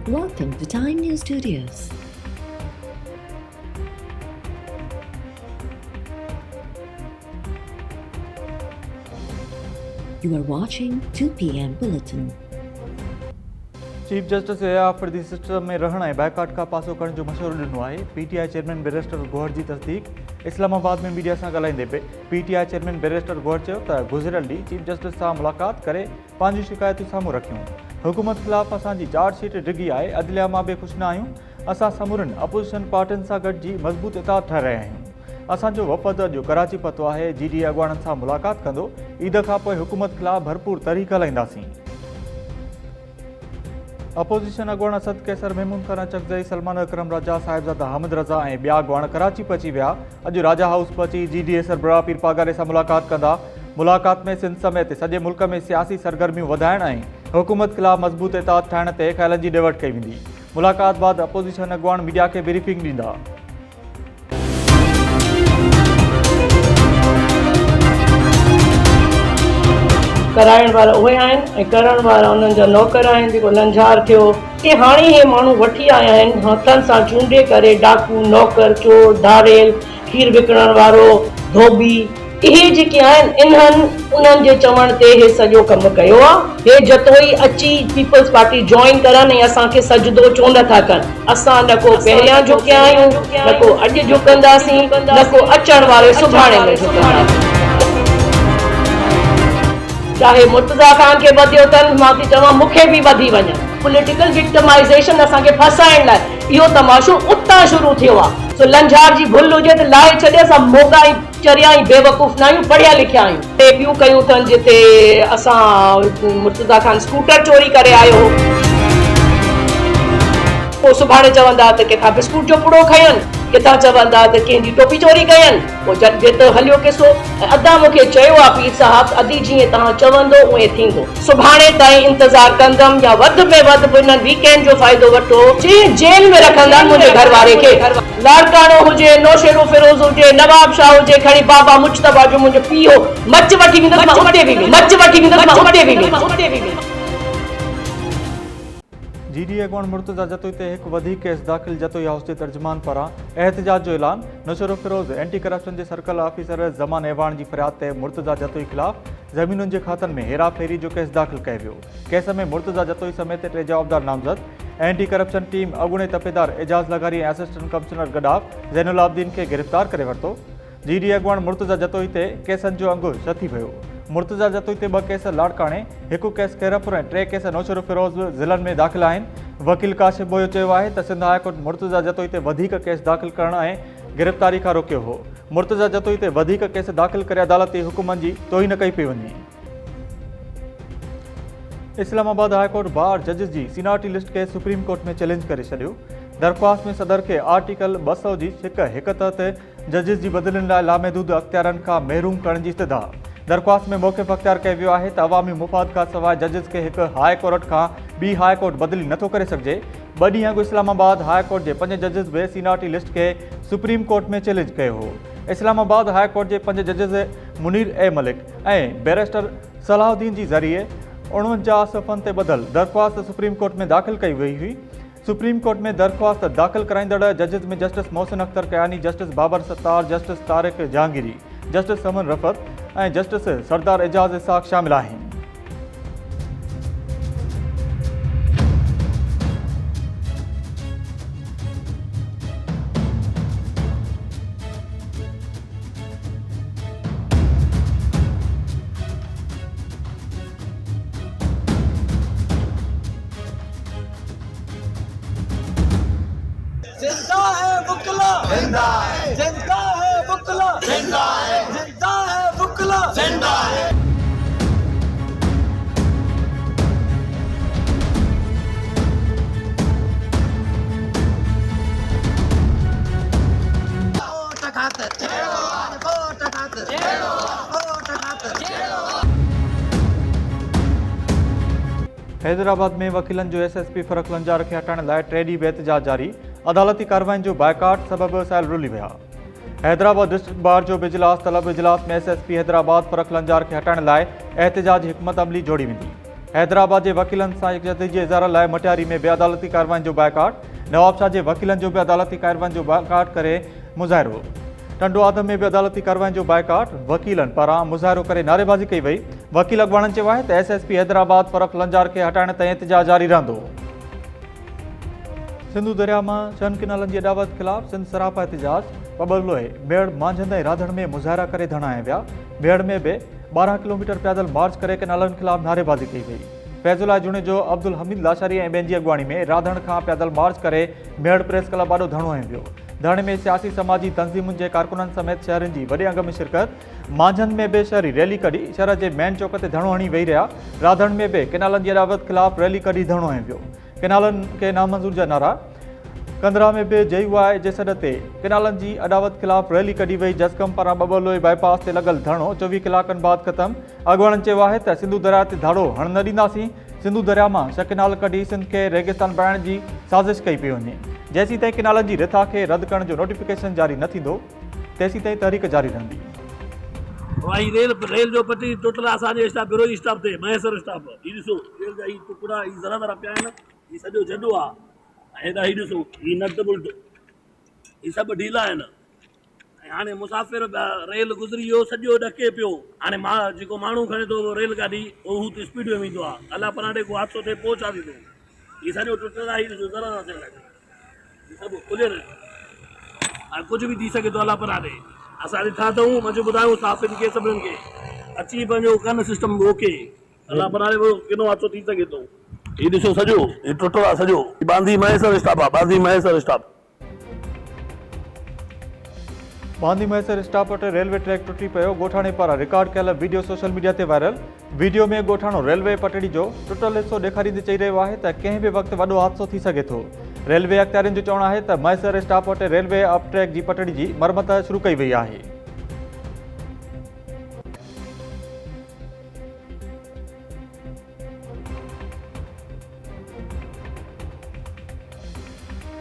Welcome to Time News Studios. You are watching 2 p.m. Bulletin. Chief justice AR. System में रहण ऐं boycott खां पासो करण जो मशवरो ॾिनो आहे। पीटीआई चेयरमैन बैरिस्टर गौहर जी तस्दीक। इस्लामाबाद में मीडिया सां ॻाल्हाईंदे पे पीटीआई चेयरमैन बैरिस्टर गौहर चयो त गुज़िरियल ॾींहुं चीफ जस्टिस सां मुलाक़ात करे पंहिंजूं शिकायतूं साम्हूं रखियूं। हुकूमत ख़िलाफ़ असांजी चार्जशीट डिघी आहे। अदलिया मां बि ख़ुशि न आहियूं। असां समूरनि अपोज़िशन पार्टियुनि सां गॾिजी मज़बूत इतिहाद ठाहे रहिया आहियूं। असांजो वफ़द अॼु कराची पहुतो आहे। GDA अॻुवाणनि सां मुलाक़ात कंदो। ईद खां पोइ हुकूमत ख़िलाफ़ भरपूर तहरीक हलाईंदासीं। अपोज़िशन अॻुवाण असद कैसर, महमूद खान चकजई, सलमान अकरम राजा, साहिबज़ादा हामिद रज़ा ऐं ॿिया अॻुवाण कराची पहुची विया। अॼु राजा हाउस पहुची GDA सरबराह पीर पागारे सां मुलाक़ात कंदा। मुलाक़ात में सिंध समेत सॼे मुल्क में सियासी सरगर्मियूं वधाइण ऐं हुकूमत ख़िलाफ़ मज़बूत इतिहाद ठाहिण ते ख़्यालनि जी ॾिवट कई वेंदी। मुलाक़ात बाद अपोज़िशन अॻुवाण मीडिया खे ब्रीफिंग ॾींदा। कराइण वारा उहे आहिनि ऐं करण वारा उन्हनि जा नौकर आहिनि। जेको लंझार थियो के हाणे इहे माण्हू वठी आया आहिनि हथनि सां चूंडे करे, डाकू, नौकर, चोर, धारेल, खीर विकिणण वारो, धोबी, इहे जेके आहिनि इन्हनि उन्हनि जे चवण ते हे सॼो कमु कयो आहे। हे जतोई अची पीपल्स पार्टी जॉइन करनि ऐं असांखे सजदो छो नथा कनि। असां न को पहिरियां झुकिया आहियूं, न को अॼु झुकंदासीं, न को अचण वारे सुभाणे में झुकंदासीं। चाहे मुर्तज़ा खान खे वधियो अथनि, मां थी चवां मूंखे बि वधी वञनि। पॉलिटिकल विक्टिमाइज़ेशन असांखे फसाइण लाइ इहो तमाशो उतां शुरू थियो आहे। सो लंझार जी भुल हुजे त लाहे छॾे, असां मोगा ऐं चरिया ऐं बेवकूफ़ न आहियूं, पढ़िया लिखिया आहियूं। टे ॿियूं कयूं अथनि जिते असां मुर्तज़ा खान स्कूटर चोरी करे आयो हो, पोइ सुभाणे चवंदा त किथां बिस्कुट जो पुड़ो खयनि, किथां चवंदा त कंहिंजी टोपी चोरी कयनि। पोइ जॾहिं त हलियो किसो अदा मूंखे चयो आहे पीर साहब, अदी जीअं तव्हां चवंदो उहे थींदो। सुभाणे ताईं इंतज़ारु कंदमि या वधि में वधि हिन वीकेंड जो फ़ाइदो वठो। जीअं जेल में रखंदा मुंहिंजे घर वारे खे, लाड़काणो हुजे, नौशेरो फिरोज़ हुजे, नवाब शाह हुजे, खणी बाबा मुश्तबा जो मुंहिंजो पीउ मच वठी वेंदसि, मां उते बि मच वठी वेंदसि, मां उते बि। GDA अॻुवाण मुर्तज़ा जतोई ते हिकु वधीक केस दाख़िल। जतोई हाउस जे तर्जुमान पारां एहतिजाज जो ऐलान। नौशेरो फिरोज़ एंटी करप्शन जे सर्कल ऑफिसर ज़मान ऐवान जी फरियाद ते मुर्तज़ा जतोई ख़िलाफ़ ज़मीनुनि जे खातनि में हेरा फेरी जो केस दाख़िल कयो वियो। केस में मुर्तज़ा जतोई समेत 3 जवाबदार नामज़द। एंटी करप्शन टीम अॻूणे तपेदार एजाज़ लगारी ऐं असिस्टेंट कमिश्नर गडाफ ज़ैनुल आबदीन खे गिरफ़्तार करे वरितो। GDA अॻुवाण मुर्तज़ा जतोई ते केसनि जो अंगु छथी वियो। मुर्तज़ा जतोई ते 2 केस लाड़काणे, 1 केस कैरपुर ऐं 3 केस नौशेरो फिरोज़ ज़िलनि में दाख़िल आहिनि। वकील काशिफ बोयो चयो आहे त सिंध हाई कोर्ट मुर्तज़ा जतोई ते वधीक केस दाख़िल करण ऐं गिरफ़्तारी खां रोकियो हो। मुर्तज़ा जतोई ते वधीक केस दाख़िल करे अदालती हुकुमनि जी तोहीन कई पई वञे। इस्लामाबाद हाई कोर्ट बार जजिस जी सीनियरिटी लिस्ट खे सुप्रीम कोर्ट में चैलेंज करे छॾियो। दरख़्वास्त में सदर खे आर्टिकल 200 जी हिक तहत जजिस जी बदिलनि लाइ लामहदूद अख़्तियारनि खां महरूम करण जी इस्तदा। दरख़्वास्त में मौक़िफ़ अख़्तियार कयो वियो आहे त अवामी मुफ़ाद खां सवाइ जजिस खे हिकु हाई कोर्ट खां ॿी हाई कोर्ट बदिली नथो करे सघिजे। 2 ॾींहं अॻु इस्लामाबाद हाई कोर्ट जे 5 जजिस बि सीनियरिटी लिस्ट खे सुप्रीम कोर्ट में चैलेंज कयो हो। इस्लामाबाद हाई कोर्ट जे 5 जजिस मुनीर ए मलिक ऐं बैरिस्टर सलाहुद्दीन जी ज़रिए 49 सफ़नि ते ॿधल दरख़्वास्त सुप्रीम कोर्ट में दाख़िल कई वई हुई। सुप्रीम कोर्ट में दरख़्वास्त दाख़िल कराईंदड़ जजिस में जस्टिस मोहसिन अख्तर कयानी, जस्टिस बाबर सत्तार, जस्टिस तारिक जहांगीरी, जस्टिस समन रफ़त ऐं जस्टिस सरदार एजाज़ इसाक़ शामिल आहिनि। जिंदा है बुकला, जिंदा है, जिंदा है बुकला, जिंदा है, जिंदा है बुकला, जिंदा है। हैदराबाद में वकीलनि जो SSP फ़रक़ लंजार खे हटाइण लाइ 3 ॾींहं बि एहतिजाज जारी। अदालती कार्रवाइनि जो बाइकाट सबबि साल रुली विया। हैदराबाद डिस्ट्रिक्ट बार जो इजलास तलब इजलास में SSP हैदराबाद फ़रक़ लंजार खे हटाइण लाइ एहतिजाज हिकमत अमली जोड़ी वेंदी। हैदराबाद के वकीलनि सां यकजहती जे इज़हार लाइ मटियारी में बेअदालती कार्रवाई जो बाइकाट। नवाबशाह के वकीलनि जो बेअदालती कार्रवाई जो बाइकाट करे मुज़ाहिरो। टंडो आदम में बेअदालती कार्रवाई जो बाइकाट। वकीलनि पारां मुज़ाहिरो करे नारेबाज़ी कई वई। वकील अॻवाणनि चयो आहे त SSP हैदराबाद फ़रक़ लंजार के हटाइण ताईं एहतजाज जारी रहंदो। सिंधु दरिया में 6 किनालनि की अदावत खिलाफ़ सिंध सरापा एहतजाज। बबलोए मेड़ मांझंद ऐं राधड़ में मुज़ाहिरा करे धरणाया विया। मेड़ में भी 12 किलोमीटर पैदल मार्च करे किनालनि खिलाफ़ नारेबाज़ी कई वई। फैज़ुल्ला जुणे जो अब्दुल हमीद लाशारी ऐं ॿियनि जी अॻवानी में राधड़ खां पैदल मार्च करे मेड़ प्रेस क्लब ॾाढो धरणो हंयो वियो। धरणे में सियासी समाजी तंज़ीमुनि के कारकुननि समेत शहरनि की वॾे अंग में शिरकत। मांझंद में भी शहरी रैली कढी शहर के मेन चौक ते धरणो हणी वेही रहा। राधड़ में भी किनालनि की अदावत खिलाफ़ रैली कढी धरणो हंयो वियो। किनालनि के नामंजूर जा नारा। कंदरा में भी JUI जे सॾ ते किनालनि की अदावत खिलाफ़ रैली कढी वई। जसकम पारां बबलोए बाईपास ते लॻल धरणो 24 कलाकनि बाद ख़त्म। अॻवाणनि चयो आहे त सिंधु दरिया ते धाड़ो हण न ॾींदासीं। सिंधु दरिया में 6 किनाल कढी सिंध के रेगिस्तान बणाइण की साज़िश कई पई वञे। जेसीं ताईं किनालनि की रिथा के रद्द करण जो नोटिफिकेशन जारी न थींदो तेसीं ताईं तहरीक जारी रहंदी। भाई रेल जो पटरी टोटल असांजे स्टाफ विरोधी स्टाफ ते महेश्वर स्टाफ ही ॾिसो रेल जा ही टुकड़ा ही ज़रा ज़रा पिया आहिनि। ही सॼो जॾो आहे। हेॾा ही ॾिसो ही नट बुल्ट ही सभु ढीला आहिनि। ऐं हाणे मुसाफ़िर रेल गुज़री वियो सॼो ॾके पियो। हाणे मां जेको माण्हू खणे थो रेल गाॾी उहो त स्पीड में वेंदो आहे। अलाह परांठे को हादसो थिए पोइ छा थींदो। ही सॼो टुटल आहे। ही ॾिसो ज़रा ज़रा थियल आहे। ही सभु खुलियल हाणे कुझु बि थी सघे थो अलाह परांठे। असां ॾिठा अथऊं मज़ो ॿुधायूं साफ़िन खे सभिनीनि खे अची पंहिंजो कनि सिस्टम रोके। अलाह परांठे केॾो हादसो थी सघे थो। ही ॾिसो सॼो ही टुटल आहे सॼो। बांदी महेश्वर स्टाफ आहे। बांदी महेश्वर स्टाफ बांदी महेश्वर स्टाफ वटि रेलवे ट्रैक टुटी पियो। ॻोठाणे पारां रिकॉर्ड कयल वीडियो सोशल मीडिया ते वायरल। वीडियो में ॻोठाणो रेलवे पटड़ी जो टुटल हिस्सो ॾेखारींदे चई रहियो आहे त कंहिं बि वक़्तु वॾो हादसो थी सघे थो। रेलवे अख़्तियारियुनि जो चवणु आहे त महेश्वर स्टाफ वटि रेलवे अप ट्रैक जी पटड़ी जी मरमत शुरू कई वई आहे।